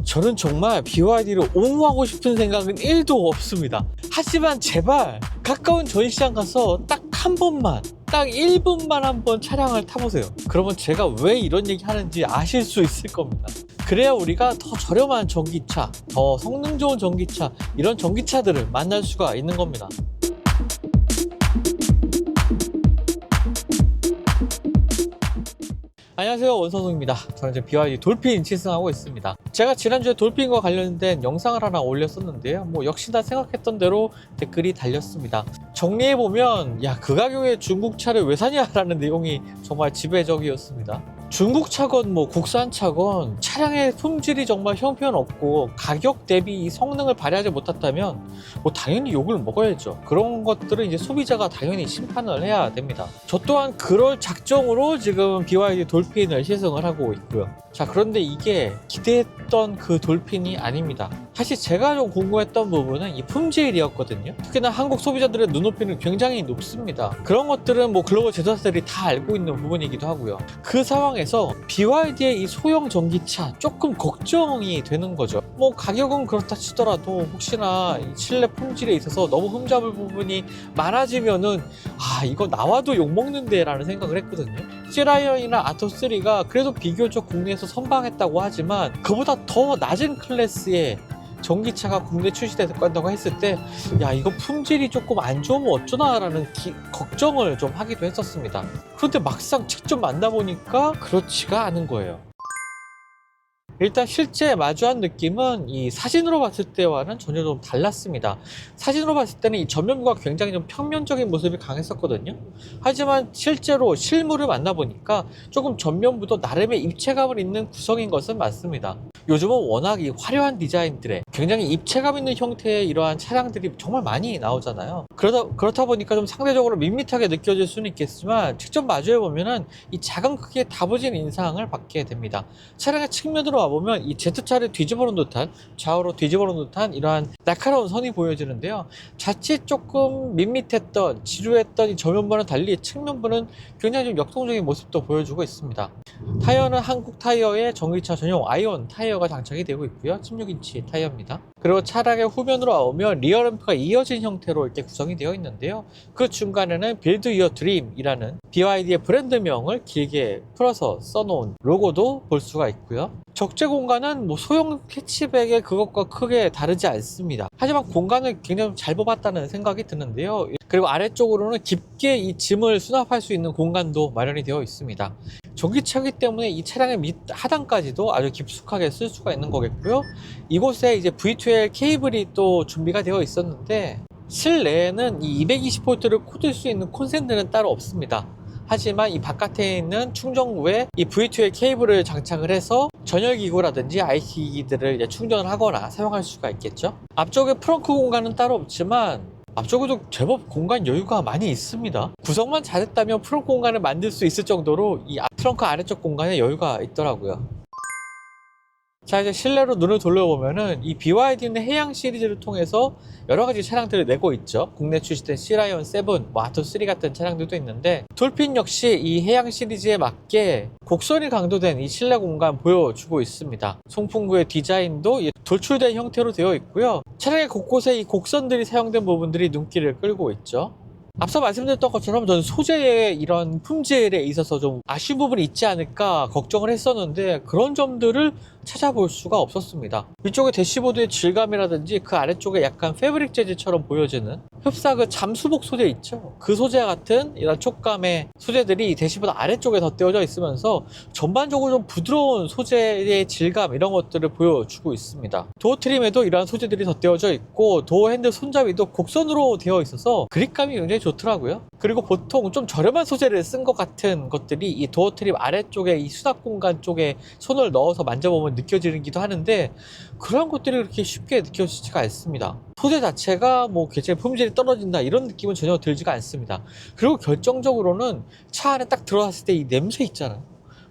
저는 정말 BYD를 옹호하고 싶은 생각은 1도 없습니다. 하지만 제발 가까운 전시장 가서 딱 한 번만, 딱 1분만 한번 차량을 타보세요. 그러면 제가 왜 이런 얘기 하는지 아실 수 있을 겁니다. 그래야 우리가 더 저렴한 전기차, 더 성능 좋은 전기차, 이런 전기차들을 만날 수가 있는 겁니다. 안녕하세요, 원선웅입니다. 저는 이제 BYD 돌핀 시승하고 있습니다. 제가 지난주에 돌핀과 관련된 영상을 하나 올렸었는데요, 역시나 생각했던 대로 댓글이 달렸습니다. 정리해보면 그 가격에 중국차를 왜 사냐 라는 내용이 정말 지배적이었습니다. 중국차건 국산차건 차량의 품질이 정말 형편없고 가격 대비 성능을 발휘하지 못했다면 당연히 욕을 먹어야죠. 그런 것들은 이제 소비자가 당연히 심판을 해야 됩니다. 저 또한 그럴 작정으로 지금 BYD 돌핀을 시승을 하고 있고요. 자, 그런데 이게 기대했던 그 돌핀이 아닙니다. 사실 제가 좀 궁금했던 부분은 이 품질이었거든요. 특히나 한국 소비자들의 눈높이는 굉장히 높습니다. 그런 것들은 글로벌 제조사들이 다 알고 있는 부분이기도 하고요. 그 상황에서 BYD의 이 소형 전기차 조금 걱정이 되는 거죠. 가격은 그렇다 치더라도 혹시나 이 실내 품질에 있어서 너무 흠잡을 부분이 많아지면은 이거 나와도 욕먹는데 라는 생각을 했거든요. C라이언이나 아토3가 그래도 비교적 국내에서 선방했다고 하지만 그보다 더 낮은 클래스의 전기차가 국내 출시된다고 했을 때 이거 품질이 조금 안 좋으면 어쩌나 라는 걱정을 좀 하기도 했었습니다. 그런데 막상 직접 만나보니까 그렇지가 않은 거예요. 일단 실제 마주한 느낌은 이 사진으로 봤을 때와는 전혀 좀 달랐습니다. 사진으로 봤을 때는 이 전면부가 굉장히 좀 평면적인 모습이 강했었거든요. 하지만 실제로 실물을 만나보니까 조금 전면부도 나름의 입체감을 있는 구성인 것은 맞습니다. 요즘은 워낙 이 화려한 디자인들에 굉장히 입체감 있는 형태의 이러한 차량들이 정말 많이 나오잖아요. 그렇다 보니까 좀 상대적으로 밋밋하게 느껴질 수는 있겠지만 직접 마주해보면은 이 작은 크기의 다부진 인상을 받게 됩니다. 차량의 측면으로 보면 이 Z차를 뒤집어 놓은 듯한, 좌우로 뒤집어 놓은 듯한 이러한 날카로운 선이 보여지는데요. 자칫 조금 밋밋했던, 지루했던 이 전면부와는 달리 측면부는 굉장히 좀 역동적인 모습도 보여주고 있습니다. 타이어는 한국 타이어의 전기차 전용 아이온 타이어가 장착이 되고 있고요. 16인치 타이어입니다. 그리고 차량의 후면으로 나오면 리어램프가 이어진 형태로 이렇게 구성이 되어 있는데요. 그 중간에는 Build Your Dream이라는 BYD의 브랜드명을 길게 풀어서 써놓은 로고도 볼 수가 있고요. 적재 공간은 소형 캐치백의 그것과 크게 다르지 않습니다. 하지만 공간을 굉장히 잘 뽑았다는 생각이 드는데요. 그리고 아래쪽으로는 깊게 이 짐을 수납할 수 있는 공간도 마련이 되어 있습니다. 전기차이기 때문에 이 차량의 밑 하단까지도 아주 깊숙하게 쓸 수가 있는 거겠고요. 이곳에 이제 V2L 케이블이 또 준비가 되어 있었는데 실내에는 이 220V를 꽂을 수 있는 콘센트는 따로 없습니다. 하지만 이 바깥에 있는 충전구에 이 V2L 케이블을 장착을 해서 전열기구라든지 IT기기들을 이제 충전을 하거나 사용할 수가 있겠죠. 앞쪽에 프렁크 공간은 따로 없지만 앞쪽에도 제법 공간 여유가 많이 있습니다. 구성만 잘했다면 프렁크 공간을 만들 수 있을 정도로 이 트렁크 아래쪽 공간에 여유가 있더라고요. 자, 이제 실내로 눈을 돌려보면은 이 BYD는 해양 시리즈를 통해서 여러 가지 차량들을 내고 있죠. 국내 출시된 C라이언 7, 아토3 같은 차량들도 있는데 돌핀 역시 이 해양 시리즈에 맞게 곡선이 강조된 이 실내 공간 보여주고 있습니다. 송풍구의 디자인도 돌출된 형태로 되어 있고요. 차량의 곳곳에 이 곡선들이 사용된 부분들이 눈길을 끌고 있죠. 앞서 말씀드렸던 것처럼 저는 소재의 이런 품질에 있어서 좀 아쉬운 부분이 있지 않을까 걱정을 했었는데 그런 점들을 찾아볼 수가 없었습니다. 위쪽에 대시보드의 질감이라든지 그 아래쪽에 약간 패브릭 재질처럼 보여지는 흡사 잠수복 소재 있죠. 그 소재와 같은 이런 촉감의 소재들이 대시보드 아래쪽에 덧대어져 있으면서 전반적으로 좀 부드러운 소재의 질감 이런 것들을 보여주고 있습니다. 도어 트림에도 이러한 소재들이 덧대어져 있고 도어 핸들 손잡이도 곡선으로 되어 있어서 그립감이 굉장히 좋더라고요. 그리고 보통 좀 저렴한 소재를 쓴 것 같은 것들이 이 도어 트림 아래쪽에 이 수납 공간 쪽에 손을 넣어서 만져보면 느껴지기도 하는데 그런 것들이 그렇게 쉽게 느껴지지가 않습니다. 소재 자체가 굉장히 품질이 떨어진다 이런 느낌은 전혀 들지가 않습니다. 그리고 결정적으로는 차 안에 딱 들어왔을 때 이 냄새 있잖아요.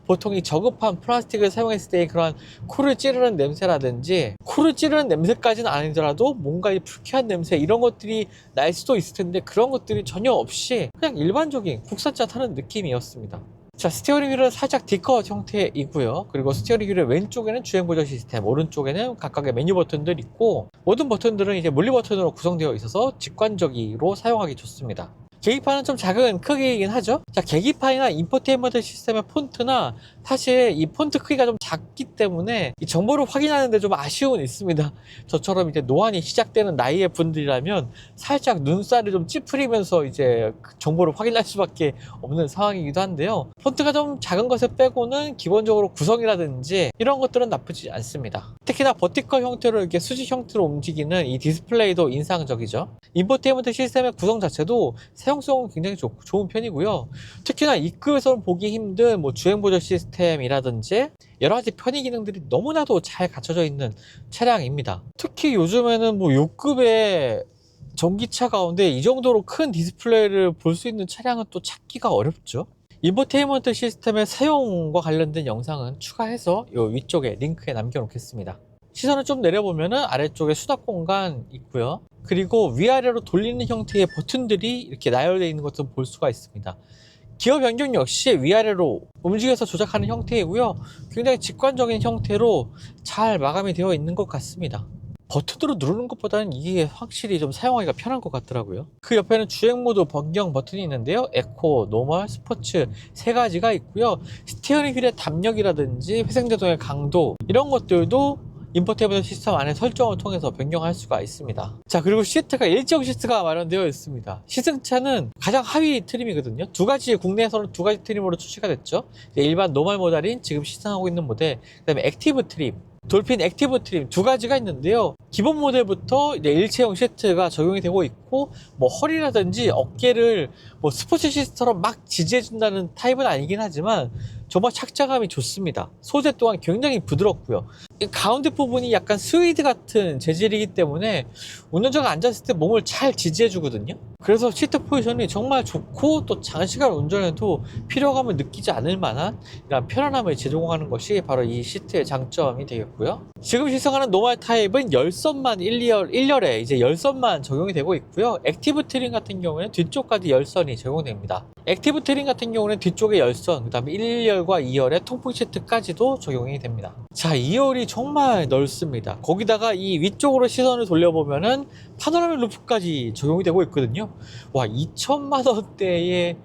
보통 이 저급한 플라스틱을 사용했을 때의 그런 코를 찌르는 냄새라든지 코를 찌르는 냄새까지는 아니더라도 뭔가 이 불쾌한 냄새 이런 것들이 날 수도 있을 텐데 그런 것들이 전혀 없이 그냥 일반적인 국산차 타는 느낌이었습니다. 자, 스티어링 휠은 살짝 D컷 형태이고요. 그리고 스티어링 휠의 왼쪽에는 주행 보조 시스템, 오른쪽에는 각각의 메뉴 버튼들 있고, 모든 버튼들은 이제 물리 버튼으로 구성되어 있어서 직관적으로 사용하기 좋습니다. 계기판은 좀 작은 크기이긴 하죠. 자, 계기판이나 인포테인먼트 시스템의 폰트나 사실 이 폰트 크기가 좀 작기 때문에 이 정보를 확인하는데 좀 아쉬움은 있습니다. 저처럼 이제 노안이 시작되는 나이의 분들이라면 살짝 눈살이 좀 찌푸리면서 이제 정보를 확인할 수밖에 없는 상황이기도 한데요. 폰트가 좀 작은 것을 빼고는 기본적으로 구성이라든지 이런 것들은 나쁘지 않습니다. 특히나 버티컬 형태로 이렇게 수직 형태로 움직이는 이 디스플레이도 인상적이죠. 인포테인먼트 시스템의 구성 자체도 사용성은 굉장히 좋은 편이고요. 특히나 입구에서는 보기 힘든 뭐 주행 보조 시스템이라든지 여러 가지 편의 기능들이 너무나도 잘 갖춰져 있는 차량입니다. 특히 요즘에는 뭐 요급의 전기차 가운데 이 정도로 큰 디스플레이를 볼 수 있는 차량은 또 찾기가 어렵죠. 인포테인먼트 시스템의 사용과 관련된 영상은 추가해서 요 위쪽에 링크에 남겨놓겠습니다. 시선을 좀 내려보면은 아래쪽에 수납 공간 있고요. 그리고 위아래로 돌리는 형태의 버튼들이 이렇게 나열되어 있는 것을 볼 수가 있습니다. 기어 변경 역시 위아래로 움직여서 조작하는 형태이고요. 굉장히 직관적인 형태로 잘 마감이 되어 있는 것 같습니다. 버튼으로 누르는 것보다는 이게 확실히 좀 사용하기가 편한 것 같더라고요. 그 옆에는 주행 모드 변경 버튼이 있는데요. 에코, 노멀, 스포츠 세 가지가 있고요. 스티어링 휠의 담력이라든지 회생제동의 강도 이런 것들도 인포테인먼트 시스템 안에 설정을 통해서 변경할 수가 있습니다. 자, 그리고 시트가 일정 시트가 마련되어 있습니다. 시승차는 가장 하위 트림이거든요. 국내에서는 두 가지 트림으로 출시가 됐죠. 일반 노멀 모델인 지금 시승하고 있는 모델, 그 다음에 액티브 트림, 돌핀 액티브 트림 두 가지가 있는데요. 기본 모델부터 이제 일체형 시트가 적용이 되고 있고, 뭐 허리라든지 어깨를 뭐 스포츠 시트처럼 막 지지해준다는 타입은 아니긴 하지만 정말 착장감이 좋습니다. 소재 또한 굉장히 부드럽고요. 가운데 부분이 약간 스위드 같은 재질이기 때문에 운전자가 앉았을 때 몸을 잘 지지해주거든요. 그래서 시트 포지션이 정말 좋고 또 장시간 운전해도 피로감을 느끼지 않을 만한 이런 편안함을 제공하는 것이 바로 이 시트의 장점이 되겠고요. 지금 시승하는 노멀 타입은 열선만 1열에 이제 열선만 적용이 되고 있고요. 액티브 트림 같은 경우에는 뒤쪽까지 열선이 적용됩니다. 액티브 트림 같은 경우는 뒤쪽에 열선, 그 다음에 1열과 2열에 통풍 시트까지도 적용이 됩니다. 자, 2열이 정말 넓습니다. 거기다가 이 위쪽으로 시선을 돌려보면은 파노라믹 루프까지 적용이 되고 있거든요. 와, 2천만 원대의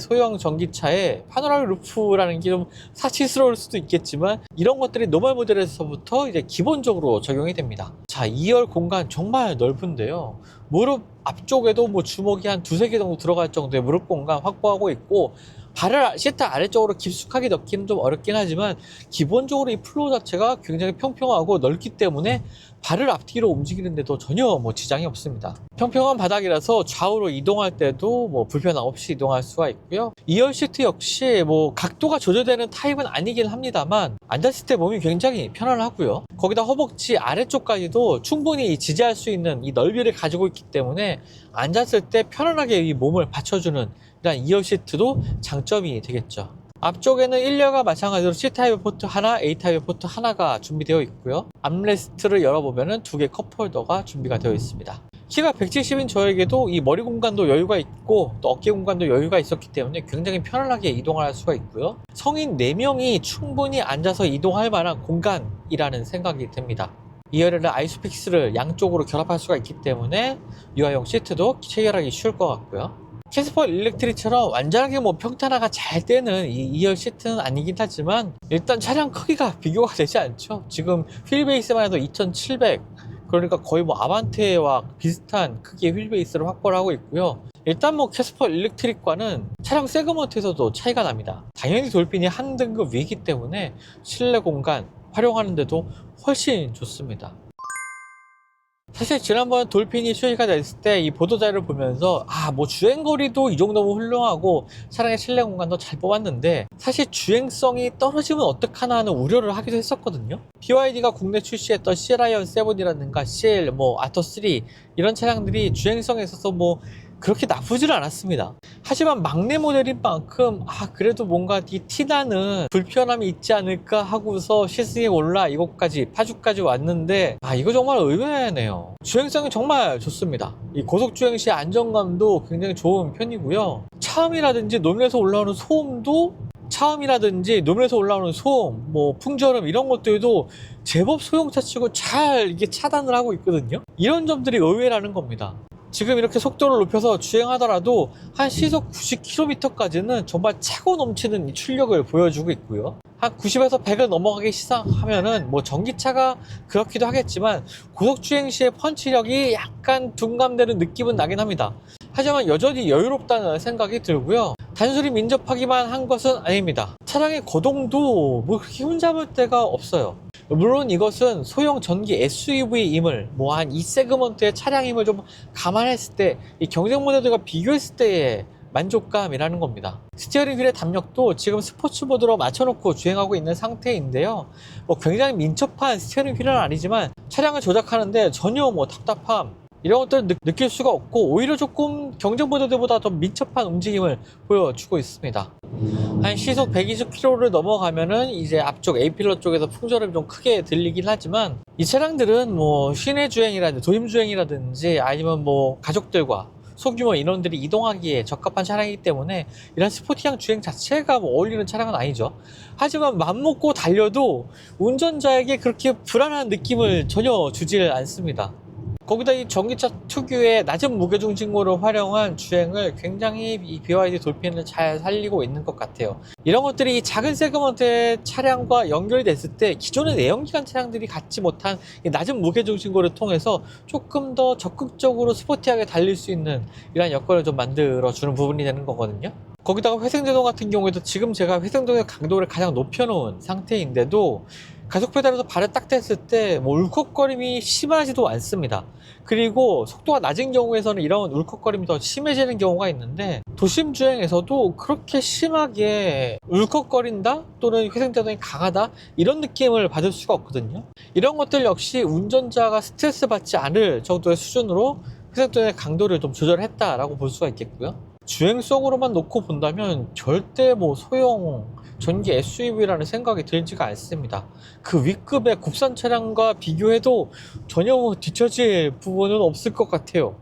소형 전기차에 파노라믹 루프라는 게 좀 사치스러울 수도 있겠지만 이런 것들이 노멀 모델에서부터 이제 기본적으로 적용이 됩니다. 자, 2열 공간 정말 넓은데요. 무릎 앞쪽에도 뭐 주먹이 한 두세 개 정도 들어갈 정도의 무릎 공간 확보하고 있고, 발을 시트 아래쪽으로 깊숙하게 넣기는 좀 어렵긴 하지만 기본적으로 이 플로어 자체가 굉장히 평평하고 넓기 때문에 발을 앞뒤로 움직이는데도 전혀 뭐 지장이 없습니다. 평평한 바닥이라서 좌우로 이동할 때도 뭐 불편 없이 이동할 수가 있고요. 2열 시트 역시 뭐 각도가 조절되는 타입은 아니긴 합니다만 앉았을 때 몸이 굉장히 편안하고요. 거기다 허벅지 아래쪽까지도 충분히 지지할 수 있는 이 넓이를 가지고 있기 때문에 앉았을 때 편안하게 이 몸을 받쳐주는 이런 2열 시트도 장점이 되겠죠. 앞쪽에는 1열과 마찬가지로 C타입의 포트 하나, A타입의 포트 하나가 준비되어 있고요. 암레스트를 열어보면 두 개 컵홀더가 준비가 되어 있습니다. 키가 170인 저에게도 이 머리 공간도 여유가 있고 또 어깨 공간도 여유가 있었기 때문에 굉장히 편안하게 이동을 할 수가 있고요. 성인 4명이 충분히 앉아서 이동할 만한 공간이라는 생각이 듭니다. 2열에는 아이스픽스를 양쪽으로 결합할 수가 있기 때문에 유아용 시트도 체결하기 쉬울 것 같고요. 캐스퍼 일렉트릭처럼 완전하게 뭐 평탄화가 잘 되는 이 2열 시트는 아니긴 하지만 일단 차량 크기가 비교가 되지 않죠. 지금 휠베이스만 해도 2700, 그러니까 거의 뭐 아반떼와 비슷한 크기의 휠베이스를 확보를 하고 있고요. 일단 뭐 캐스퍼 일렉트릭과는 차량 세그먼트에서도 차이가 납니다. 당연히 돌핀이 한 등급 위이기 때문에 실내 공간 활용하는데도 훨씬 좋습니다. 사실 지난번 돌핀이 출시가 됐을 때 이 보도자료를 보면서 뭐 주행거리도 이 정도면 훌륭하고 차량의 실내 공간도 잘 뽑았는데 사실 주행성이 떨어지면 어떡하나 하는 우려를 하기도 했었거든요. BYD가 국내 출시했던 CLion 7이라든가 CL, 아터3 이런 차량들이 주행성에 있어서 그렇게 나쁘지는 않았습니다. 하지만 막내 모델인 만큼 그래도 뭔가 이 티나는 불편함이 있지 않을까 하고서 시승에 올라 이곳까지 파주까지 왔는데 이거 정말 의외네요. 주행성이 정말 좋습니다. 이 고속주행 시 안정감도 굉장히 좋은 편이고요. 차음이라든지 노면에서 올라오는 소음, 뭐 풍절음 이런 것들도 제법 소형차 치고 잘 이게 차단을 하고 있거든요. 이런 점들이 의외라는 겁니다. 지금 이렇게 속도를 높여서 주행하더라도 한 시속 90km까지는 정말 차고 넘치는 이 출력을 보여주고 있고요. 한 90에서 100을 넘어가기 시작하면은 뭐 전기차가 그렇기도 하겠지만 고속주행 시의 펀치력이 약간 둔감되는 느낌은 나긴 합니다. 하지만 여전히 여유롭다는 생각이 들고요. 단순히 민첩하기만 한 것은 아닙니다. 차량의 거동도 뭐 그렇게 흠잡을 데가 없어요. 물론 이것은 소형 전기 SUV임을 한 이 세그먼트의 차량임을 좀 감안했을 때 이 경쟁 모델들과 비교했을 때의 만족감이라는 겁니다. 스티어링 휠의 담력도 지금 스포츠 모드로 맞춰놓고 주행하고 있는 상태인데요. 굉장히 민첩한 스티어링 휠은 아니지만 차량을 조작하는데 전혀 답답함 이런 것들을 느낄 수가 없고 오히려 조금 경쟁 모델들보다 더 민첩한 움직임을 보여주고 있습니다. 한 시속 120km를 넘어가면은 이제 앞쪽 A필러 쪽에서 풍절음이 좀 크게 들리긴 하지만 이 차량들은 시내 주행이라든지 도심 주행이라든지 아니면 가족들과 소규모 인원들이 이동하기에 적합한 차량이기 때문에 이런 스포티한 주행 자체가 어울리는 차량은 아니죠. 하지만 맘먹고 달려도 운전자에게 그렇게 불안한 느낌을 전혀 주질 않습니다. 거기다 이 전기차 특유의 낮은 무게중심고를 활용한 주행을 굉장히 이 BYD 돌핀을 잘 살리고 있는 것 같아요. 이런 것들이 이 작은 세그먼트의 차량과 연결이 됐을 때 기존의 내연기관 차량들이 갖지 못한 이 낮은 무게중심고를 통해서 조금 더 적극적으로 스포티하게 달릴 수 있는 이런 여건을 좀 만들어주는 부분이 되는 거거든요. 거기다가 회생제동 같은 경우에도 지금 제가 회생제동의 강도를 가장 높여놓은 상태인데도 가속 페달에서 발을 딱 댔을 때 울컥거림이 심하지도 않습니다. 그리고 속도가 낮은 경우에서는 이런 울컥거림이 더 심해지는 경우가 있는데 도심 주행에서도 그렇게 심하게 울컥거린다 또는 회생제동이 강하다 이런 느낌을 받을 수가 없거든요. 이런 것들 역시 운전자가 스트레스 받지 않을 정도의 수준으로 회생제동의 강도를 좀 조절했다라고 볼 수가 있겠고요. 주행성으로만 놓고 본다면 절대 소형 전기 SUV라는 생각이 들지가 않습니다. 그 윗급의 국산 차량과 비교해도 전혀 뒤처질 부분은 없을 것 같아요.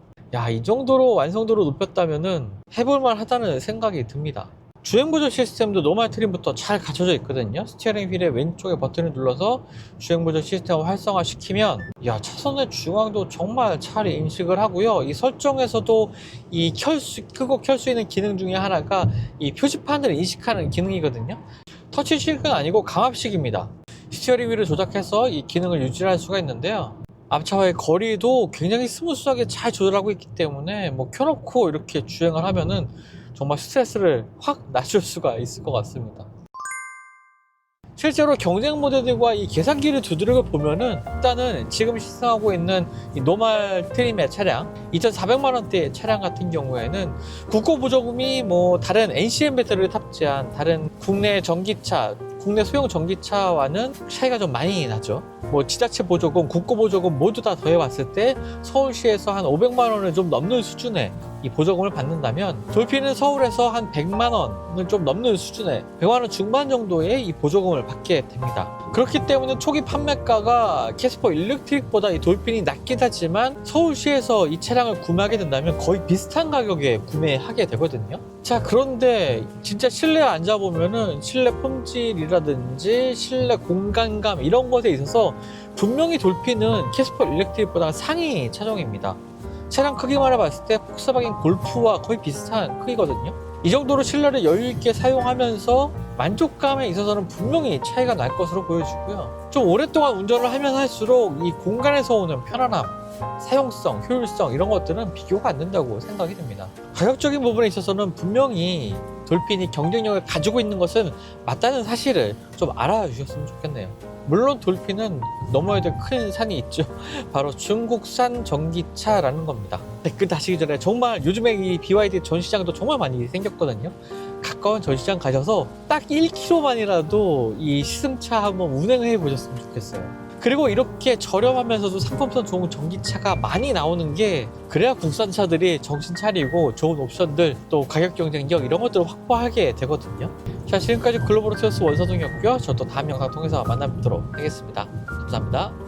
이 정도로 완성도를 높였다면은 해볼만 하다는 생각이 듭니다. 주행 보조 시스템도 노멀 트림부터 잘 갖춰져 있거든요. 스티어링 휠의 왼쪽에 버튼을 눌러서 주행 보조 시스템을 활성화시키면 차선의 중앙도 정말 잘 인식을 하고요. 이 설정에서도 이 끄고 켤 수 있는 기능 중에 하나가 이 표지판을 인식하는 기능이거든요. 터치식은 아니고 감압식입니다. 스티어링 휠을 조작해서 이 기능을 유지할 수가 있는데요. 앞차와의 거리도 굉장히 스무스하게 잘 조절하고 있기 때문에 켜놓고 이렇게 주행을 하면은 정말 스트레스를 확 낮출 수가 있을 것 같습니다. 실제로 경쟁 모델들과 이 계산기를 두드려 보면은 일단은 지금 시승하고 있는 이 노멀 트림의 차량 2,400만원대의 차량 같은 경우에는 국고 보조금이 다른 NCM 배터리를 탑재한 다른 국내 소형 전기차와는 차이가 좀 많이 나죠. 지자체 보조금, 국고 보조금 모두 다 더해봤을 때 서울시에서 한 500만원을 좀 넘는 수준의 이 보조금을 받는다면 돌핀은 서울에서 한 100만원을 좀 넘는 수준의 100만원 중반 정도의 이 보조금을 받게 됩니다. 그렇기 때문에 초기 판매가가 캐스퍼 일렉트릭보다 이 돌핀이 낮긴 하지만 서울시에서 이 차량을 구매하게 된다면 거의 비슷한 가격에 구매하게 되거든요. 자, 그런데 진짜 실내에 앉아보면은 실내 품질이라든지 실내 공간감 이런 것에 있어서 분명히 돌핀은 캐스퍼 일렉트릭보다 상위 차종입니다. 차량 크기만 봤을 때 폭스바겐 골프와 거의 비슷한 크기거든요. 이 정도로 실내를 여유있게 사용하면서 만족감에 있어서는 분명히 차이가 날 것으로 보여지고요. 좀 오랫동안 운전을 하면 할수록 이 공간에서 오는 편안함, 사용성, 효율성 이런 것들은 비교가 안 된다고 생각이 듭니다. 가격적인 부분에 있어서는 분명히 돌핀이 경쟁력을 가지고 있는 것은 맞다는 사실을 좀 알아주셨으면 좋겠네요. 물론 돌핀은 넘어야 될 큰 산이 있죠. 바로 중국산 전기차라는 겁니다. 댓글 다시기 전에 정말 요즘에 이 BYD 전시장도 정말 많이 생겼거든요. 가까운 전시장 가셔서 딱 1km만이라도 이 시승차 한번 운행을 해보셨으면 좋겠어요. 그리고 이렇게 저렴하면서도 상품성 좋은 전기차가 많이 나오는 게 그래야 국산차들이 정신 차리고 좋은 옵션들 또 가격 경쟁력 이런 것들을 확보하게 되거든요. 자, 지금까지 글로벌 오토스 원서동이었고요. 저 또 다음 영상 통해서 만나 뵙도록 하겠습니다. 감사합니다.